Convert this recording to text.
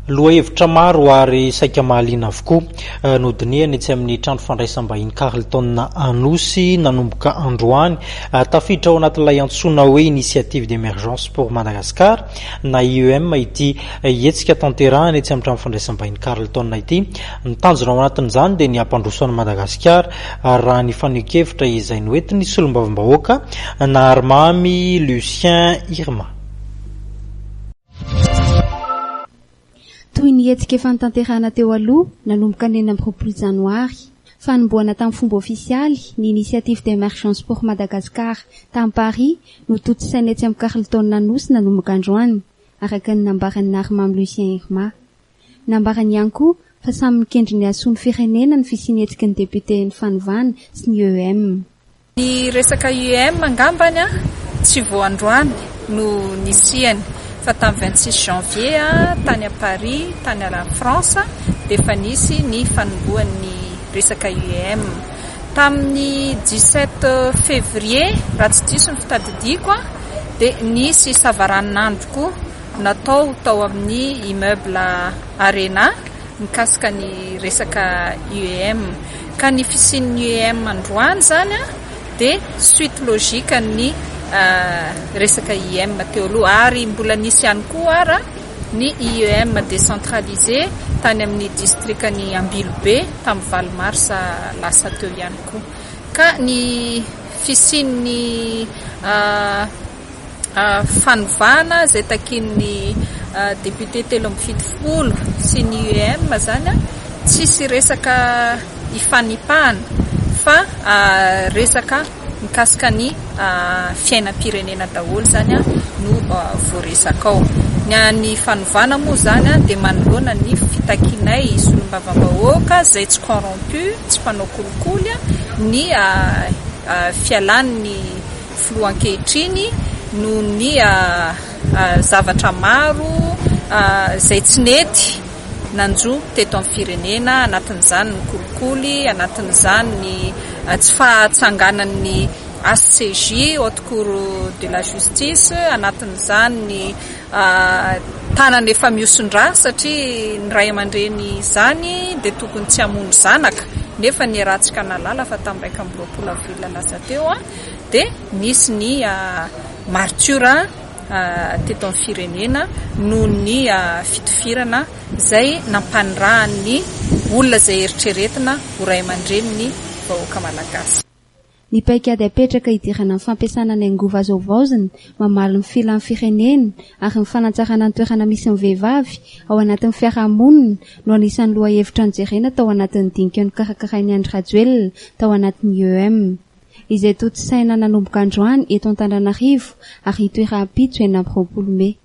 Lohahevitra maro ary saika mahaliana avokoa nodinihany etsy amin'ny trano fandraisam-bahiny Carleton Anosy nanomboka androany tafiditra ao anatin'ilay antsoina hoe initiative d'émergence pour Madagascar na IEM ity hetsika tanterahana etsy amin'ny trano fandraisam-bahiny Carleton ity. Nitanjona ao anatin'izany dia ny ampandrosoan'i Madagasikara raha ny fanehoan-kevitra izay noentiny solombavambahoaka Narimamy Lucien Irma. Toy ny hetsika efa nitanterahana teo aloha nanomboka ny 9 janoary fanomboana tamin'ny fomba ofisialy ny initiative d'émergence pour Madagascar tamin'ny Paris no totosaina etsy amin'ny Carleton Anosy nanomboka androany araka ny nambaran'ny Narimamy Lucien Irma. Nambarany ihany koa fa samy mikendry ny asony firenena ny fisiany hetsika ny député ny fanovana sy ny EUM. Ny resaka EUM angambany tsy vao androany no nisiany fa tamin'ny 26 janvier tany à Paris tany à la France dia fa nisy ny fanomboan'ny resaka EUM. Tamin'ny 17 février raha tsy diso ny fitadidiako dia nisy savaranandro koa natao tao amin'ny immeuble Arena mikasika ny resaka EUM. Ka ny fisian'ny EUM androany zany dia suite logique ny resaka IEM teo aloha ary mbola nisy ihany koa ara ny IEM décentralisé tany amin'ny districtny Ambilobe tamin'ny Valmars lasa teo ihany koa. Ka ny fisian'ny fanovana zay takin'ny député 70 sy ny IEM zany tsisy resaka ifanipahana fa resaka mikasika ny fiainam-pirenena daholo zany no voaresaka ao. Ny fanovana moa zany dia manoloana ny fitakinay solombavambahoaka zay tsy corrompu, tsy mpanao kolikoly ny fialan'ny filoha ankehitriny no ny zavatra maro zay tsy nety nanjo teto amin'ny firenena, anatin'izany ny kolikoly, anatin'izany ny tsy fahatsanganan'ny ACJ, Haute Cour de la Justice, anatin'izany ny tanana efa miosondra satria ny ray aman-dreny zany dia tokony tsy hamono zanaka nefa ny ratsika nalala fa tamin'ny 20 avril lasa teo dia nisy ny martyra teto amin'ny firenena noho ny fitifirana zay nampanorahan'ny olona zay eritreretina ho ray aman-dreny ny vahoaka malagasy. Ny paikady apetraka hidirana amin'ny fampiasana ny angova azo vaozina mamaly ny filan'ny firenena ary ny fanatsarana ny toerana misy ny vehivavy ao anatin'ny fiarahamonina no anisan'ny lohahevitra nijerena tao anatin'ny dinika ny karakarain'ny Andry Rajoelina tao anatin'ny EUM izay totosaina nanomboka androany eto Antananarivo ary hitoeram-pito 9 Mey.